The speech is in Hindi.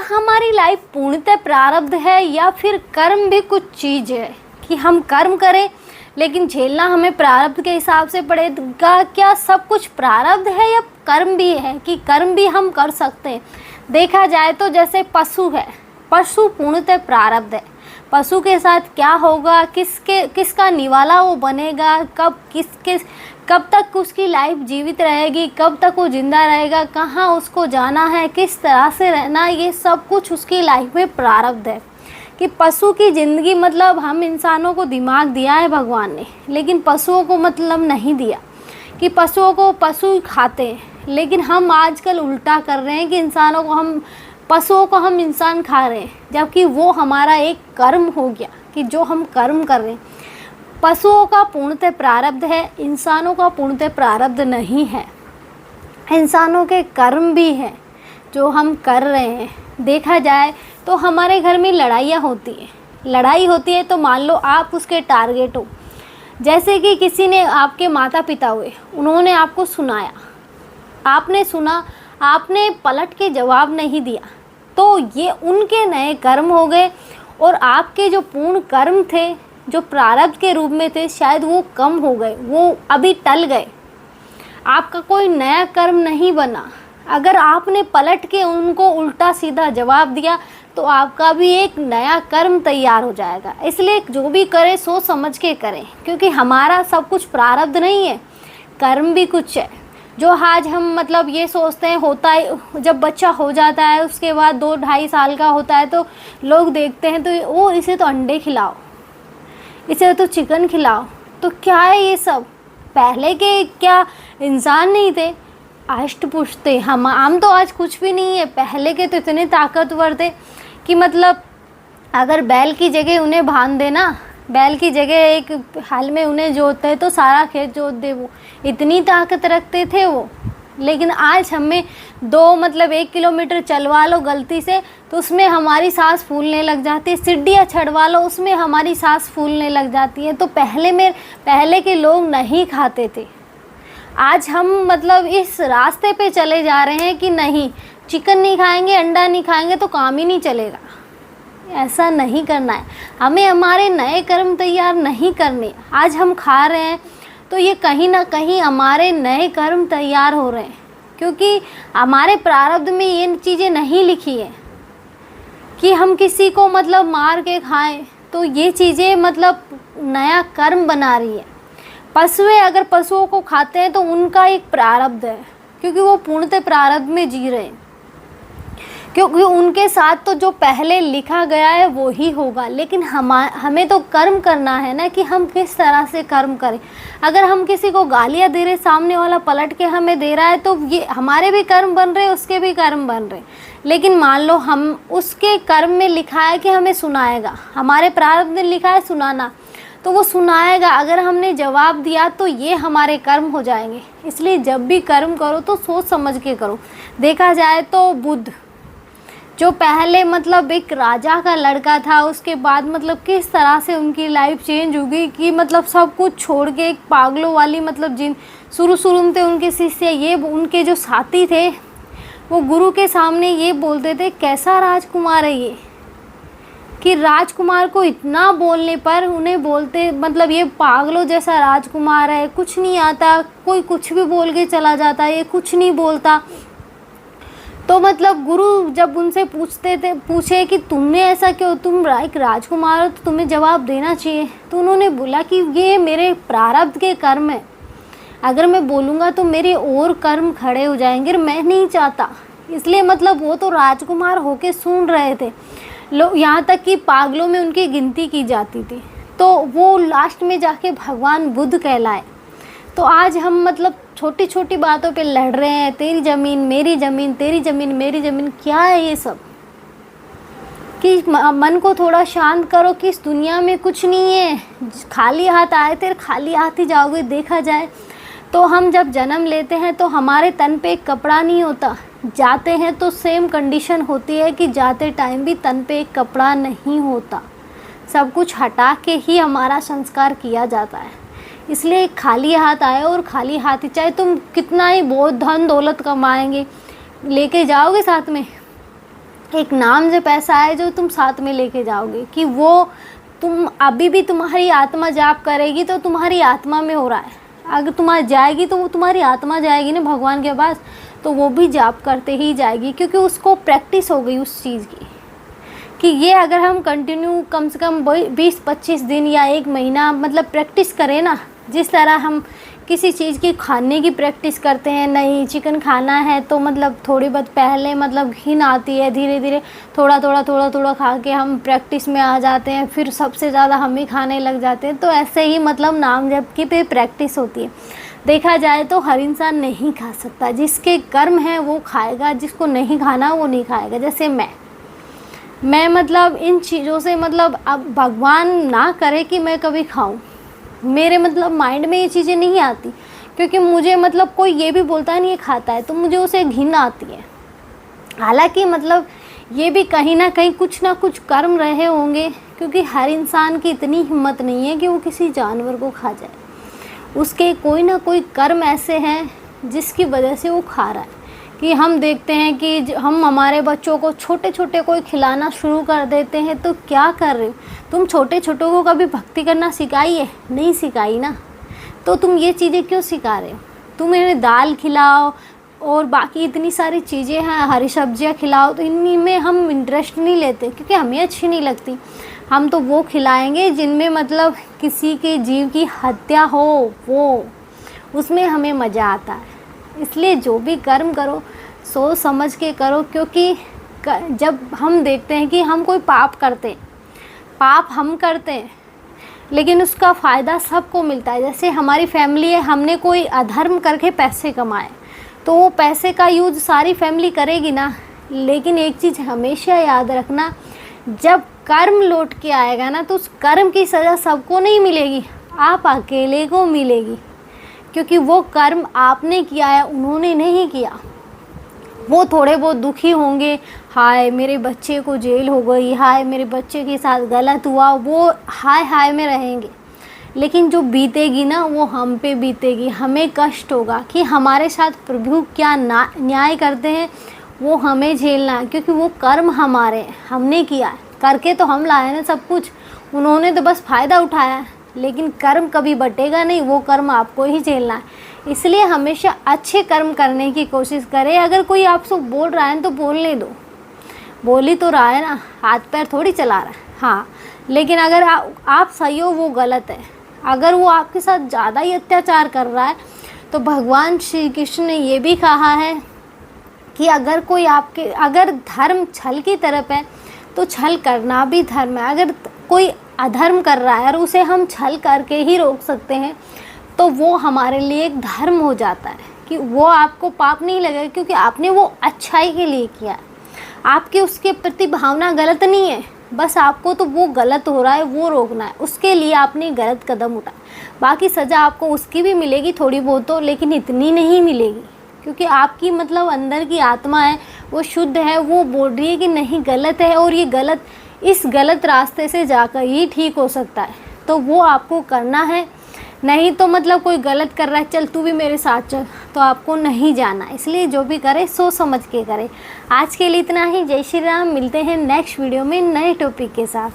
हमारी लाइफ पूर्णतः प्रारब्ध है या फिर कर्म भी कुछ चीज़ है कि हम कर्म करें लेकिन झेलना हमें प्रारब्ध के हिसाब से पड़ेगा? क्या सब कुछ प्रारब्ध है या कर्म भी है कि कर्म भी हम कर सकते हैं? देखा जाए तो जैसे पशु है, पशु पूर्णतः प्रारब्ध है। पशु के साथ क्या होगा, किसका निवाला वो बनेगा, कब तक उसकी लाइफ जीवित रहेगी, कब तक वो जिंदा रहेगा, कहाँ उसको जाना है, किस तरह से रहना, ये सब कुछ उसकी लाइफ में प्रारब्ध है। कि पशु की ज़िंदगी मतलब हम इंसानों को दिमाग दिया है भगवान ने, लेकिन पशुओं को मतलब नहीं दिया कि पशुओं को पशु खाते हैं। लेकिन हम आजकल उल्टा कर रहे हैं कि पशुओं को हम इंसान खा रहे हैं, जबकि वो हमारा एक कर्म हो गया कि जो हम कर्म कर रहे हैं। पशुओं का पूर्णतः प्रारब्ध है, इंसानों का पूर्णतः प्रारब्ध नहीं है। इंसानों के कर्म भी हैं जो हम कर रहे हैं। देखा जाए तो हमारे घर में लड़ाई होती है तो मान लो आप उसके टारगेट हो। जैसे कि किसी ने, आपके माता पिता हुए, उन्होंने आपको सुनाया, आपने सुना, आपने पलट के जवाब नहीं दिया, तो ये उनके नए कर्म हो गए। और आपके जो पूर्ण कर्म थे, जो प्रारब्ध के रूप में थे, शायद वो कम हो गए, वो अभी टल गए। आपका कोई नया कर्म नहीं बना। अगर आपने पलट के उनको उल्टा सीधा जवाब दिया तो आपका भी एक नया कर्म तैयार हो जाएगा। इसलिए जो भी करें सोच समझ के करें, क्योंकि हमारा सब कुछ प्रारब्ध नहीं है, कर्म भी कुछ है। जो आज हम मतलब ये सोचते हैं, होता है जब बच्चा हो जाता है उसके बाद 2-2.5 साल का होता है तो लोग देखते हैं तो वो इसे तो अंडे खिलाओ, इसे तो चिकन खिलाओ। तो क्या है ये सब? पहले के क्या इंसान नहीं थे? अष्टपुष्ट थे। हम तो आज कुछ भी नहीं है। पहले के तो इतने ताकतवर थे कि मतलब अगर बैल की जगह उन्हें बांध देना, बैल की जगह एक हाल में उन्हें जोतते तो सारा खेत जोत दे, वो इतनी ताकत रखते थे वो। लेकिन आज हमें 1 किलोमीटर चलवा लो गलती से तो उसमें हमारी सांस फूलने लग जाती है, सीढ़ियाँ चढ़वा लो उसमें हमारी सांस फूलने लग जाती है। तो पहले के लोग नहीं खाते थे। आज हम मतलब इस रास्ते पे चले जा रहे हैं कि नहीं, चिकन नहीं खाएंगे, अंडा नहीं खाएंगे तो काम ही नहीं चलेगा। ऐसा नहीं करना है। हमें हमारे नए कर्म तैयार नहीं करने। आज हम खा रहे हैं तो ये कहीं ना कहीं हमारे नए कर्म तैयार हो रहे हैं, क्योंकि हमारे प्रारब्ध में ये चीज़ें नहीं लिखी है कि हम किसी को मतलब मार के खाएं। तो ये चीज़ें मतलब नया कर्म बना रही है। अगर पशुओं को खाते हैं तो उनका एक प्रारब्ध है, क्योंकि वो पूर्णतः प्रारब्ध में जी रहे हैं, क्योंकि उनके साथ तो जो पहले लिखा गया है वो ही होगा। लेकिन हमें तो कर्म करना है ना कि हम किस तरह से कर्म करें। अगर हम किसी को गालियाँ दे रहे, सामने वाला पलट के हमें दे रहा है तो ये हमारे भी कर्म बन रहे, उसके भी कर्म बन रहे। लेकिन मान लो हम उसके कर्म में लिखा है कि हमें सुनाएगा, हमारे प्रारब्ध में लिखा है सुनाना, तो वो सुनाएगा। अगर हमने जवाब दिया तो ये हमारे कर्म हो जाएंगे। इसलिए जब भी कर्म करो तो सोच समझ के करो। देखा जाए तो बुद्ध जो पहले मतलब एक राजा का लड़का था, उसके बाद मतलब किस तरह से उनकी लाइफ चेंज हो गई कि मतलब सब कुछ छोड़ के एक पागलों वाली मतलब शुरू में थे उनके शिष्य, ये उनके जो साथी थे वो गुरु के सामने ये बोलते थे कैसा राजकुमार है ये, कि राजकुमार को इतना बोलने पर उन्हें बोलते मतलब ये पागलों जैसा राजकुमार है, कुछ नहीं आता, कोई कुछ भी बोल के चला जाता है, ये कुछ नहीं बोलता। तो मतलब गुरु जब उनसे पूछे कि तुमने ऐसा क्यों, तुम एक राजकुमार हो तो तुम्हें जवाब देना चाहिए। तो उन्होंने बोला कि ये मेरे प्रारब्ध के कर्म है, अगर मैं बोलूँगा तो मेरे और कर्म खड़े हो जाएंगे, मैं नहीं चाहता। इसलिए मतलब वो तो राजकुमार होके सुन रहे थे लोग, यहाँ तक कि पागलों में उनकी गिनती की जाती थी। तो वो लास्ट में जाके भगवान बुद्ध कहलाए। तो आज हम मतलब छोटी छोटी बातों पे लड़ रहे हैं, तेरी ज़मीन मेरी ज़मीन, तेरी ज़मीन मेरी ज़मीन। क्या है ये सब? कि मन को थोड़ा शांत करो कि इस दुनिया में कुछ नहीं है, खाली हाथ आए थे खाली हाथ ही जाओगे। देखा जाए तो हम जब जन्म लेते हैं तो हमारे तन पे एक कपड़ा नहीं होता, जाते हैं तो सेम कंडीशन होती है कि जाते टाइम भी तन पे एक कपड़ा नहीं होता। सब कुछ हटा के ही हमारा संस्कार किया जाता है। इसलिए खाली हाथ आए और खाली हाथ ही, चाहे तुम कितना ही बहुत धन दौलत कमाएंगे लेके जाओगे साथ में, एक नाम जब ऐसा है जो तुम साथ में लेके जाओगे कि वो तुम अभी भी तुम्हारी आत्मा जाप करेगी तो तुम्हारी आत्मा में हो रहा है। अगर तुम्हारी जाएगी तो वो तुम्हारी आत्मा जाएगी ना भगवान के पास, तो वो भी जाप करते ही जाएगी, क्योंकि उसको प्रैक्टिस हो गई उस चीज़ की कि ये अगर हम कंटिन्यू कम से कम 20-25 दिन या 1 महीना मतलब प्रैक्टिस करें ना, जिस तरह हम किसी चीज़ की खाने की प्रैक्टिस करते हैं, नहीं चिकन खाना है तो मतलब थोड़ी बहुत पहले मतलब घिन आती है, धीरे धीरे थोड़ा थोड़ा खा के हम प्रैक्टिस में आ जाते हैं, फिर सबसे ज़्यादा हम ही खाने लग जाते हैं। तो ऐसे ही मतलब नाम जप की पे प्रैक्टिस होती है। देखा जाए तो हर इंसान नहीं खा सकता, जिसके कर्म है वो खाएगा, जिसको नहीं खाना वो नहीं खाएगा। जैसे मैं मतलब इन चीज़ों से मतलब अब भगवान ना करे कि मैं कभी खाऊं, मेरे मतलब माइंड में ये चीज़ें नहीं आती, क्योंकि मुझे मतलब कोई ये भी बोलता है नहीं ये खाता है तो मुझे उसे घिन आती है। हालांकि मतलब ये भी कहीं ना कहीं कुछ ना कुछ कर्म रहे होंगे, क्योंकि हर इंसान की इतनी हिम्मत नहीं है कि वो किसी जानवर को खा जाए। उसके कोई ना कोई कर्म ऐसे हैं जिसकी वजह से वो खा रहा है। कि हम देखते हैं कि हम हमारे बच्चों को छोटे छोटे कोई खिलाना शुरू कर देते हैं, तो क्या कर रहे हो तुम? छोटे छोटों को कभी भक्ति करना सिखाई है? नहीं सिखाई ना, तो तुम ये चीज़ें क्यों सिखा रहे हो? तुम इन्हें दाल खिलाओ और बाकी इतनी सारी चीज़ें हैं, हरी सब्जियां खिलाओ, तो इन्हीं में हम इंटरेस्ट नहीं लेते क्योंकि हमें अच्छी नहीं लगती। हम तो वो खिलाएंगे जिनमें मतलब किसी के जीव की हत्या हो, वो उसमें हमें मज़ा आता है। इसलिए जो भी कर्म करो सोच समझ के करो, क्योंकि जब हम देखते हैं कि हम कोई पाप करते हैं, पाप हम करते हैं लेकिन उसका फ़ायदा सबको मिलता है। जैसे हमारी फैमिली है, हमने कोई अधर्म करके पैसे कमाए तो वो पैसे का यूज़ सारी फैमिली करेगी ना। लेकिन एक चीज़ हमेशा याद रखना, जब कर्म लौट के आएगा ना तो उस कर्म की सज़ा सबको नहीं मिलेगी, आप अकेले को मिलेगी, क्योंकि वो कर्म आपने किया है, उन्होंने नहीं किया। वो थोड़े बहुत दुखी होंगे, हाय मेरे बच्चे को जेल हो गई, हाय मेरे बच्चे के साथ गलत हुआ, वो हाय हाय में रहेंगे। लेकिन जो बीतेगी ना वो हम पे बीतेगी, हमें कष्ट होगा कि हमारे साथ प्रभु क्या न्याय करते हैं, वो हमें झेलना है, क्योंकि वो कर्म हमारे हैं, हमने किया है, करके तो हम लाए ना सब कुछ, उन्होंने तो बस फ़ायदा उठाया है। लेकिन कर्म कभी बटेगा नहीं, वो कर्म आपको ही झेलना है। इसलिए हमेशा अच्छे कर्म करने की कोशिश करें। अगर कोई आपसे बोल रहा है तो बोलने दो, बोल ही तो रहा है ना, हाथ पैर थोड़ी चला रहा है। हाँ, लेकिन अगर आप सही हो वो गलत है। अगर वो आपके साथ ज़्यादा ही अत्याचार कर रहा है तो भगवान श्री कृष्ण ने ये भी कहा है कि अगर कोई अगर धर्म छल की तरफ है तो छल करना भी धर्म है। अगर कोई अधर्म कर रहा है और उसे हम छल करके ही रोक सकते हैं तो वो हमारे लिए एक धर्म हो जाता है, कि वो आपको पाप नहीं लगेगा, क्योंकि आपने वो अच्छाई के लिए किया है। आपकी उसके प्रति भावना गलत नहीं है, बस आपको तो वो गलत हो रहा है वो रोकना है, उसके लिए आपने गलत कदम उठाया। बाकी सज़ा आपको उसकी भी मिलेगी थोड़ी बहुत तो, लेकिन इतनी नहीं मिलेगी, क्योंकि आपकी मतलब अंदर की आत्मा है वो शुद्ध है, वो बोल रही है कि नहीं गलत है और ये गलत, इस गलत रास्ते से जाकर ही ठीक हो सकता है, तो वो आपको करना है। नहीं तो मतलब कोई गलत कर रहा है, चल तू भी मेरे साथ चल, तो आपको नहीं जाना। इसलिए जो भी करे सोच समझ के करे। आज के लिए इतना ही। जय श्री राम। मिलते हैं नेक्स्ट वीडियो में नए टॉपिक के साथ।